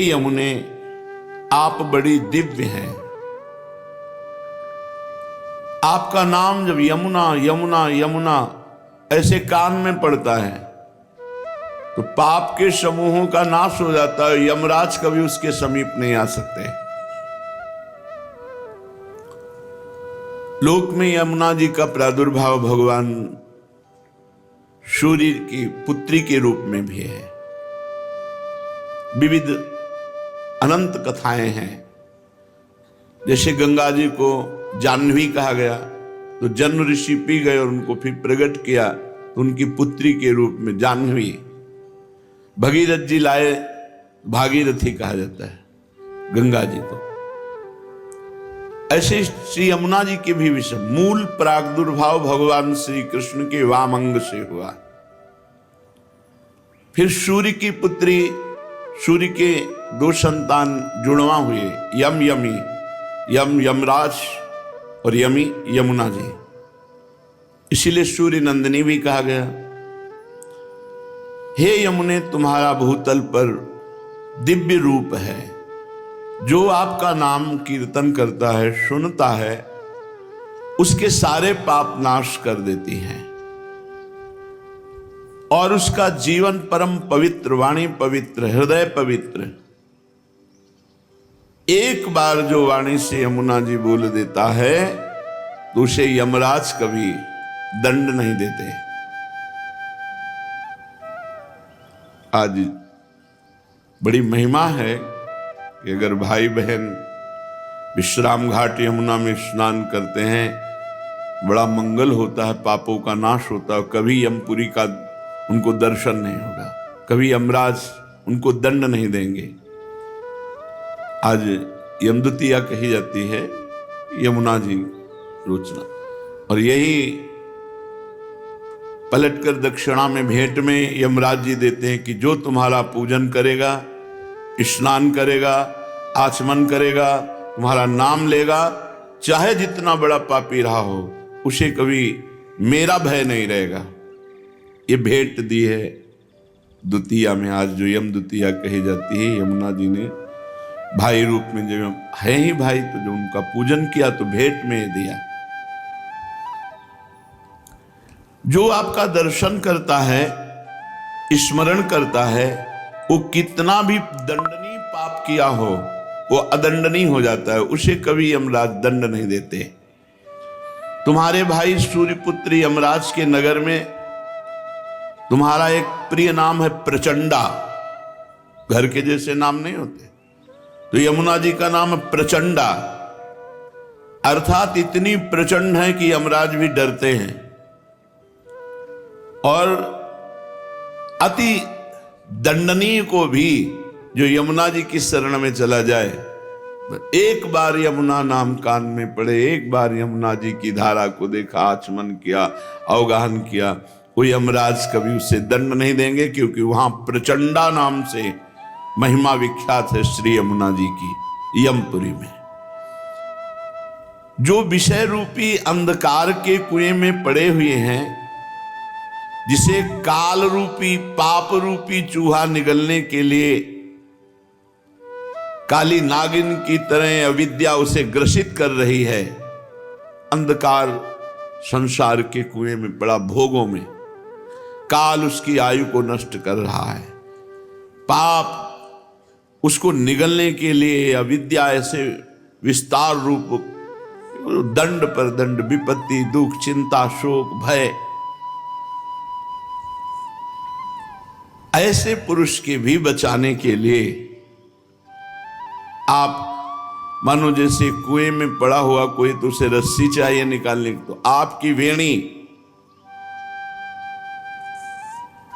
यमुने आप बड़ी दिव्य हैं। आपका नाम जब यमुना यमुना यमुना ऐसे कान में पड़ता है तो पाप के समूहों का नाश हो जाता है। यमराज कभी उसके समीप नहीं आ सकते। लोक में यमुना जी का प्रादुर्भाव भगवान सूर्य की पुत्री के रूप में भी है। विविध अनंत कथाएं हैं। जैसे गंगा जी को जाह्नवी कहा गया तो जन्म ऋषि पी गए और उनको फिर प्रकट किया तो उनकी पुत्री के रूप में जाह्नवी। भगीरथ जी लाए, भागीरथी कहा जाता है गंगा जी को। ऐसे श्री यमुना जी के भी विषय मूल प्रादुर्भाव भगवान श्री कृष्ण के वाम अंग से हुआ। फिर सूर्य की पुत्री, सूर्य के दो संतान जुड़वा हुए, यम यमी, यम यमराज और यमी यमुना जी। इसीलिए सूर्य नंदिनी भी कहा गया। हे यमुने, तुम्हारा भूतल पर दिव्य रूप है। जो आपका नाम कीर्तन करता है, सुनता है, उसके सारे पाप नाश कर देती हैं और उसका जीवन परम पवित्र, वाणी पवित्र, हृदय पवित्र। एक बार जो वाणी से यमुना जी बोल देता है तो उसे यमराज कभी दंड नहीं देते। आज बड़ी महिमा है कि अगर भाई बहन विश्राम घाट यमुना में स्नान करते हैं, बड़ा मंगल होता है, पापों का नाश होता है। कभी यमपुरी का उनको दर्शन नहीं होगा, कभी यमराज उनको दंड नहीं देंगे। आज यमद्वितीया कही जाती है यमुना जी रोचना, और यही पलटकर दक्षिणा में भेंट में यमराज जी देते हैं कि जो तुम्हारा पूजन करेगा, स्नान करेगा, आचमन करेगा, तुम्हारा नाम लेगा, चाहे जितना बड़ा पापी रहा हो, उसे कभी मेरा भय नहीं रहेगा। ये भेंट दी है द्वितीया में। आज जो यम द्वितीया कही जाती है, यमुना जी ने भाई रूप में, जब है ही भाई, तो जो उनका पूजन किया तो भेंट में दिया। जो आपका दर्शन करता है, स्मरण करता है, वो कितना भी दंडनीय पाप किया हो वो अदंडनीय हो जाता है, उसे कभी यमराज दंड नहीं देते। तुम्हारे भाई सूर्यपुत्र यमराज के नगर में तुम्हारा एक प्रिय नाम है प्रचंडा। घर के जैसे नाम नहीं होते, तो यमुना जी का नाम है प्रचंडा, अर्थात इतनी प्रचंड है कि यमराज भी डरते हैं। और अति दंडनीय को भी जो यमुना जी की शरण में चला जाए, एक बार यमुना नाम कान में पड़े, एक बार यमुना जी की धारा को देखा, आचमन किया, अवगाहन किया, वो यमराज कभी उसे दंड नहीं देंगे, क्योंकि वहां प्रचंडा नाम से महिमा विख्यात है श्री यमुना जी की यमपुरी में। जो विषय रूपी अंधकार के कुएं में पड़े हुए हैं, जिसे काल रूपी, पाप रूपी चूहा निगलने के लिए काली नागिन की तरह अविद्या उसे ग्रसित कर रही है, अंधकार संसार के कुएं में पड़ा, भोगों में काल उसकी आयु को नष्ट कर रहा है। पाप उसको निगलने के लिए अविद्या ऐसे विस्तार रूप दंड पर दंड, विपत्ति, दुख, चिंता, शोक, भय, ऐसे पुरुष के भी बचाने के लिए आप मानो जैसे कुएं में पड़ा हुआ कोई, तो उसे रस्सी चाहिए निकालने की, तो आपकी वेणी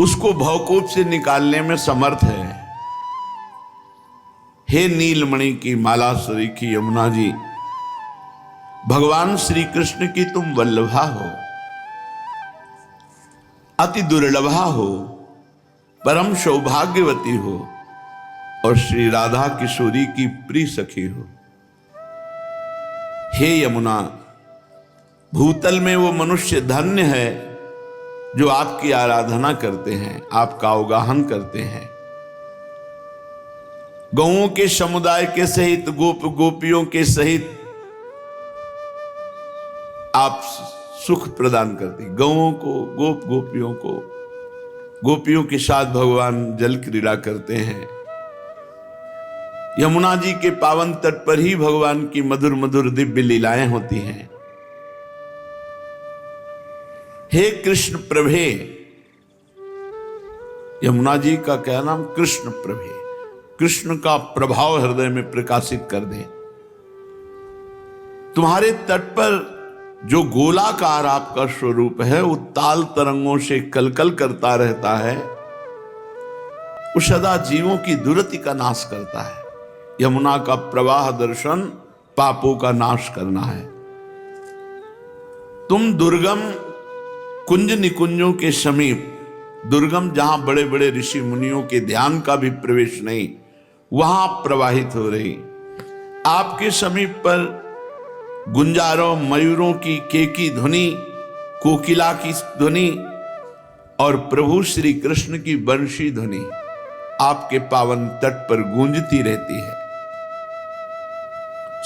उसको भवकूप से निकालने में समर्थ है। हे नीलमणि की माला सरीखी यमुना जी, भगवान श्री कृष्ण की तुम वल्लभा हो, अति दुर्लभा हो, परम सौभाग्यवती हो और श्री राधा किशोरी की प्रिय सखी हो। हे यमुना, भूतल में वो मनुष्य धन्य है जो आपकी आराधना करते हैं, आपका अवगाहन करते हैं। गौओं के समुदाय के सहित, गोप गोपियों के सहित आप सुख प्रदान करती। गौओं को, गोप गोपियों को, गोपियों के साथ भगवान जल क्रीड़ा करते हैं। यमुना जी के पावन तट पर ही भगवान की मधुर मधुर दिव्य लीलाएं होती हैं। हे कृष्ण प्रभे, यमुना जी का क्या नाम? कृष्ण प्रभे। कृष्ण का प्रभाव हृदय में प्रकाशित कर दे। तुम्हारे तट पर जो गोलाकार आपका स्वरूप है, वो ताल तरंगों से कलकल करता रहता है, वो सदा जीवों की दुर्गति का नाश करता है। यमुना का प्रवाह दर्शन पापों का नाश करना है। तुम दुर्गम कुंज निकुंजों के समीप, दुर्गम जहां बड़े बड़े ऋषि मुनियों के ध्यान का भी प्रवेश नहीं, वहां प्रवाहित हो रही। आपके समीप पर गुंजारों, मयूरों की केकी ध्वनि, कोकिला की ध्वनि और प्रभु श्री कृष्ण की बंशी ध्वनि आपके पावन तट पर गूंजती रहती है।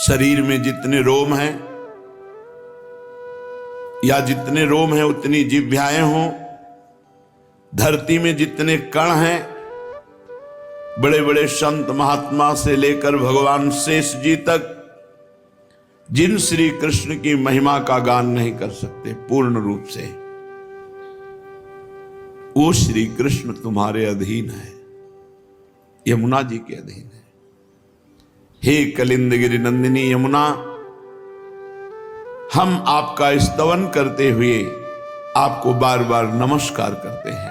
शरीर में जितने रोम हैं, या जितने रोम हैं उतनी जिह्वाएं हों, धरती में जितने कण हैं, बड़े बड़े संत महात्मा से लेकर भगवान शेष जी तक, जिन श्री कृष्ण की महिमा का गान नहीं कर सकते पूर्ण रूप से, वो श्री कृष्ण तुम्हारे अधीन है, यमुना जी के अधीन है। हे कलिंदगिरि नंदिनी यमुना, हम आपका स्तवन करते हुए आपको बार बार नमस्कार करते हैं।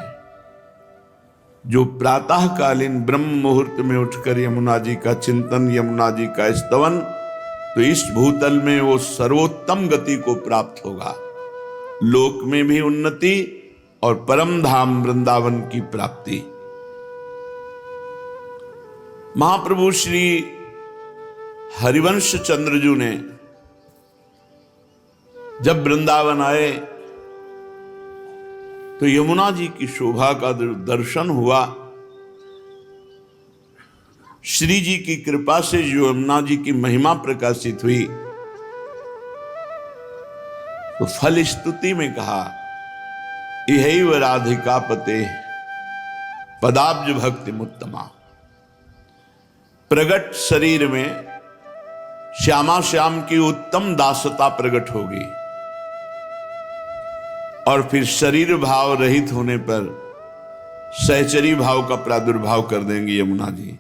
जो प्रातःकालीन ब्रह्म मुहूर्त में उठकर यमुना जी का चिंतन, यमुना जी का स्तवन, तो इस भूतल में वो सर्वोत्तम गति को प्राप्त होगा, लोक में भी उन्नति और परम धाम वृंदावन की प्राप्ति। महाप्रभु श्री हरिवंश चंद्रजू ने जब वृंदावन आए तो यमुना जी की शोभा का दर्शन हुआ। श्री जी की कृपा से जो यमुना जी की महिमा प्रकाशित हुई, तो फल स्तुति में कहा, इहैव राधिका पते पदाब्ज भक्ति मुत्तमा। प्रगट शरीर में श्यामा श्याम की उत्तम दासता प्रकट होगी, और फिर शरीर भाव रहित होने पर सहचरी भाव का प्रादुर्भाव कर देंगी यमुना जी।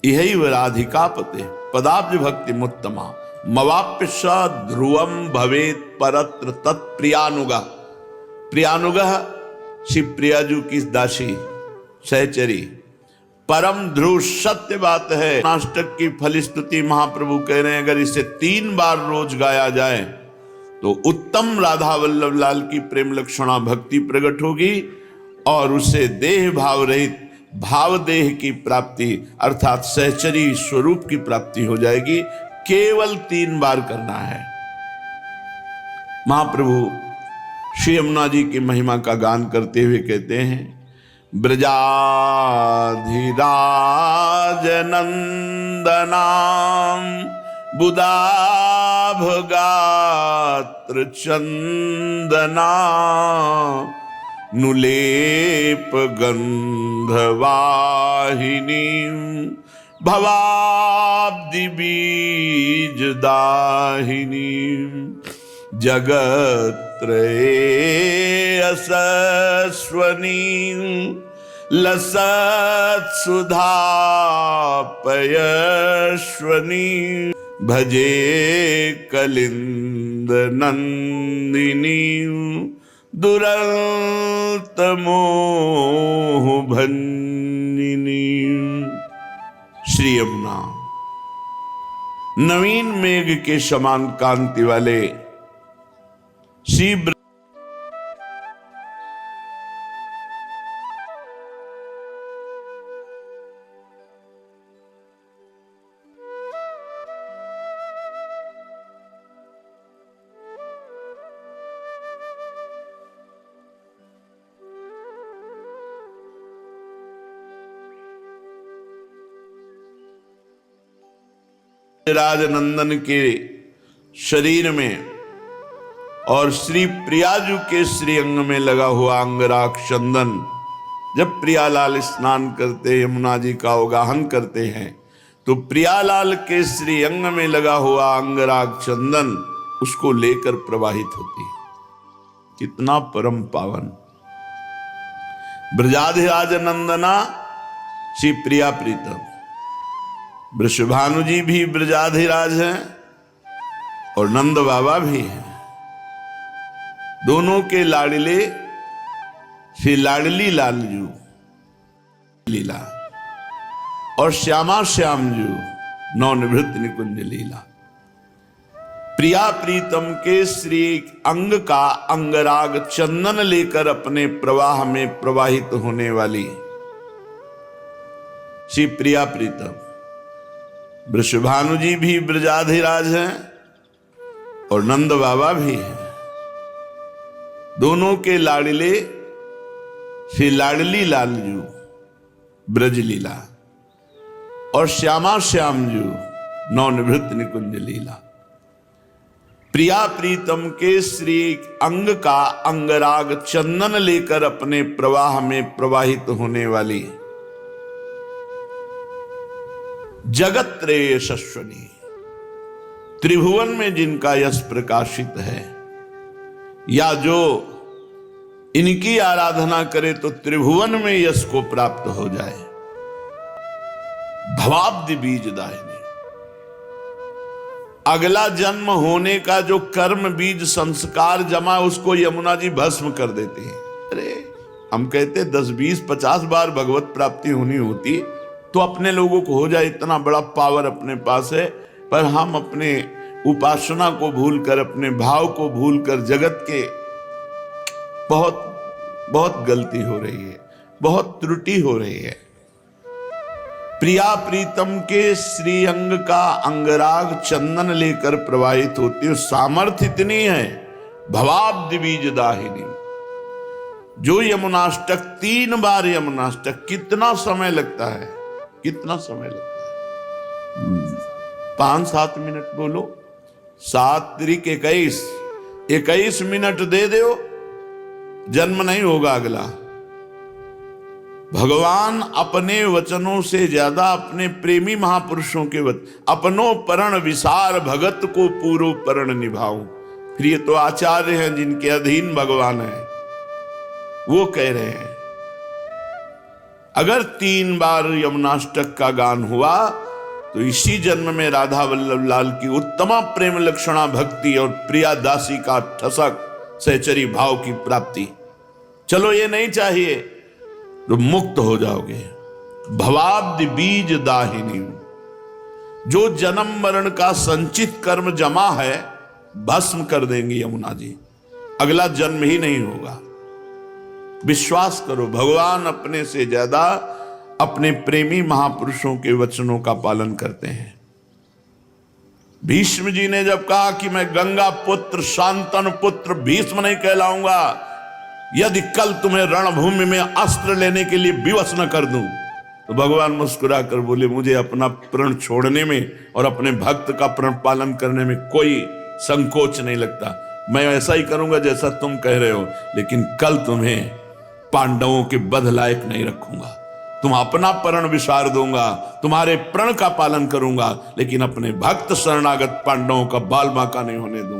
इहैव राधिका पते पदाब्ज भक्ति मुत्तमा मवाप्य स ध्रुवम भवेत परत्र तत्प्रियानुगा। प्रियानुगा श्री प्रियाजू की दासी सहचरी, परम ध्रुव सत्य बात है। नाष्टक की फल स्तुति महाप्रभु कह रहे हैं, अगर इसे 3 बार रोज गाया जाए तो उत्तम राधा वल्लभ लाल की प्रेम लक्षणा भक्ति प्रकट होगी, और उसे देह भाव रहित भाव देह की प्राप्ति अर्थात सहचरी स्वरूप की प्राप्ति हो जाएगी। केवल 3 बार करना है। महाप्रभु श्री यमुना जी की महिमा का गान करते हुए कहते हैं, ब्रजाधिराज नंदनाम बुदाभ गात्र चंदना नुलेप गंधवाहिनी भवाब्दि बीज दाहिनी जगत्रये असस्वनी लसत सुधा पयस्वनी भजे कलिंद नंदिनी दुरंत मोह भंजिनी। श्री यमुना नवीन मेघ के समान कांति वाले श्री राजनंदन के शरीर में और श्री प्रियाजू के श्री अंग में लगा हुआ अंगराग चंदन, जब प्रियालाल स्नान करते यमुना जी का अवगाहन करते हैं तो प्रियालाल के श्री अंग में लगा हुआ अंगराग चंदन उसको लेकर प्रवाहित होती है। कितना परम पावन। ब्रजाधिराज नंदना श्री प्रिया प्रीतम। वृषभानु जी भी ब्रजाधिराज हैं और नंद बाबा भी हैं। दोनों के लाडले श्री लाडली लालजू लीला और श्यामा श्यामजू नवनिवृत्त निकुंज लीला। प्रिया प्रीतम के श्री अंग का अंगराग चंदन लेकर अपने प्रवाह में प्रवाहित होने वाली श्री प्रिया प्रीतम। वृषभानु जी भी ब्रजाधिराज हैं और नंद बाबा भी हैं। दोनों के लाडले श्री लाडली लालजू ब्रजलीला और श्यामा श्यामजू नवनिवृत्त निकुंज लीला। प्रिया प्रीतम के श्री अंग का अंगराग चंदन लेकर अपने प्रवाह में प्रवाहित होने वाली जगत त्रय यशस्वनी, त्रिभुवन में जिनका यश प्रकाशित है, या जो इनकी आराधना करे तो त्रिभुवन में यश को प्राप्त हो जाए। भवाब्धि बीजदायिनी, अगला जन्म होने का जो कर्म बीज संस्कार जमा उसको यमुना जी भस्म कर देते हैं। अरे हम कहते 10, 20, 50 बार भगवत प्राप्ति होनी होती तो अपने लोगों को हो जाए, इतना बड़ा पावर अपने पास है, पर हम अपने उपासना को भूलकर, अपने भाव को भूलकर जगत के बहुत गलती हो रही है, बहुत त्रुटि हो रही है। प्रिया प्रीतम के श्री अंग का अंगराग चंदन लेकर प्रवाहित होती है। सामर्थ्य इतनी है, भवाब्धि बीजदाहिनी। जो यमुनाष्टक 3 बार यमुनाष्टक, कितना समय लगता है, कितना समय लगता है? 5-7 मिनट बोलो, 7 त्रिक 21 मिनट दे दो, जन्म नहीं होगा अगला। भगवान अपने वचनों से ज्यादा अपने प्रेमी महापुरुषों के वचन, अपनो परण विसार भगत को पूरो परण निभाऊं। फिर ये तो आचार्य हैं जिनके अधीन भगवान है, वो कह रहे हैं अगर 3 बार यमुनाष्टक का गान हुआ तो इसी जन्म में राधा वल्लभ लाल की उत्तम प्रेम लक्षणा भक्ति और प्रिया दासी का ठसक सहचरी भाव की प्राप्ति। चलो ये नहीं चाहिए तो मुक्त हो जाओगे। भवाब्धि बीज दाहिनी, जो जन्म मरण का संचित कर्म जमा है भस्म कर देंगी यमुना जी, अगला जन्म ही नहीं होगा। विश्वास करो, भगवान अपने से ज्यादा अपने प्रेमी महापुरुषों के वचनों का पालन करते हैं। भीष्म जी ने जब कहा कि मैं गंगा पुत्र शांतनु पुत्र भीष्म नहीं कहलाऊंगा यदि कल तुम्हें रणभूमि में अस्त्र लेने के लिए विवश न कर दूं, तो भगवान मुस्कुरा कर बोले मुझे अपना प्रण छोड़ने में और अपने भक्त का प्रण पालन करने में कोई संकोच नहीं लगता। मैं ऐसा ही करूंगा जैसा तुम कह रहे हो, लेकिन कल तुम्हें पांडवों के बध लायक नहीं रखूंगा। तुम अपना प्रण विसार दूंगा, तुम्हारे प्रण का पालन करूंगा, लेकिन अपने भक्त शरणागत पांडवों का बाल बांका नहीं होने दूंगा।